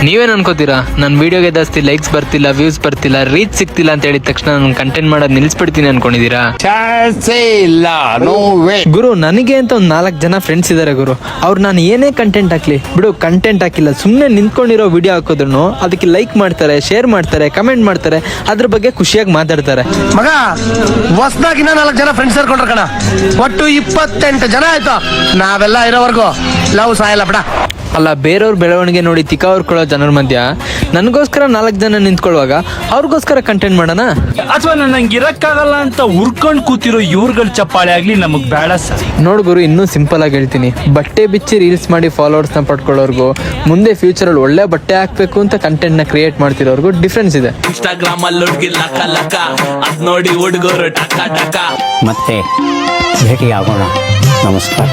ನೀವೇನ್ ಅನ್ಕೋತೀರಾ? ನನ್ನ ವಿಡಿಯೋಗೆ ಜಾಸ್ತಿ ಲೈಕ್ಸ್ ಬರ್ತಿಲ್ಲ, ವ್ಯೂಸ್ ಬರ್ತಿಲ್ಲ, ರೀಚ್ ಸಿಗ್ತಿಲ್ಲ ಅಂತ ಹೇಳಿದ ತಕ್ಷಣ ನಾನು ಕಂಟೆಂಟ್ ಮಾಡೋದು ನಿಲ್ಸ್ಬಿಡ್ತೀನಿ ಅನ್ಕೊಂಡಿದೀರಾ? ಗುರು, ನನಗೆ ಅಂತ ಒಂದು 4 ಜನ ಫ್ರೆಂಡ್ಸ್ ಇದಾರೆ ಗುರು. ಅವ್ರು ನಾನು ಏನೇ ಕಂಟೆಂಟ್ ಹಾಕ್ಲಿ ಬಿಡು, ಕಂಟೆಂಟ್ ಹಾಕಿಲ್ಲ, ಸುಮ್ಮನೆ ನಿಂತ್ಕೊಂಡಿರೋ ವಿಡಿಯೋ ಹಾಕೋದ್ರು ಅದಕ್ಕೆ ಲೈಕ್ ಮಾಡ್ತಾರೆ, ಶೇರ್ ಮಾಡ್ತಾರೆ, ಕಮೆಂಟ್ ಮಾಡ್ತಾರೆ, ಅದ್ರ ಬಗ್ಗೆ ಖುಷಿಯಾಗಿ ಮಾತಾಡ್ತಾರೆ. ಮಗ ಹೊಸದಾಗಿನ 4 ಜನ ಫ್ರೆಂಡ್ಸ್ ಸೇರ್ಕೊಂಡ್ರ ಕಣ, ಒಟ್ಟು 28 ಜನ ಆಯ್ತು. ನಾವೆಲ್ಲ ಇರೋವರೆಗೂ ಲವ್ ಸಾಯಲ್ಲ ಬಿಡ. ಅಲ್ಲ, ಬೇರೆಯವ್ರ ಬೆಳವಣಿಗೆ ನೋಡಿ ತಿಕ್ಕ ಹೊರ್ಕೊಳ್ಳೋ ಜನರ ಮಧ್ಯ ನನಗೋಸ್ಕರ 4 ಜನ ನಿಂತ್ಕೊಳ್ಳುವಾಗ ಅವ್ರಿಗೋಸ್ಕರ ಕಂಟೆಂಟ್ ಮಾಡೋಣ? ಅಥವಾ ನಂಗೆ ಇರಕ್ಕಾಗಲ್ಲ ಅಂತ ಉರ್ಕೊಂಡ್ ಕೂತಿರೋ ಇವ್ರುಗಳ ಚಪ್ಪಾಳೆ ಆಗ್ಲಿ ನಮಗ್ ಬೇಡ ಸರ್. ನೋಡ್ ಗುರು, ಇನ್ನೂ ಸಿಂಪಲ್ ಆಗಿ ಹೇಳ್ತೀನಿ, ಬಟ್ಟೆ ಬಿಚ್ಚಿ ರೀಲ್ಸ್ ಮಾಡಿ ಫಾಲೋವರ್ಸ್ನ ಪಡ್ಕೊಳ್ಳೋರ್ಗು, ಮುಂದೆ ಫ್ಯೂಚರಲ್ಲಿ ಒಳ್ಳೆ ಬಟ್ಟೆ ಹಾಕ್ಬೇಕು ಅಂತ ಕಂಟೆಂಟ್ ನ ಕ್ರಿಯೇಟ್ ಮಾಡ್ತಿರೋರ್ಗು ಡಿಫ್ರೆನ್ಸ್ ಇದೆ. ಇನ್ಸ್ಟಾಗ್ರಾಮ್ ಅಲ್ಲಿ ಹುಡುಗಿ ಲಕ ಲಕ, ಅದ್ ನೋಡಿ ಹುಡುಗರು ಟಕ ಟಕ. ಮತ್ತೆ ಭೇಟಿ ಆಗೋಣ. ನಮಸ್ಕಾರ.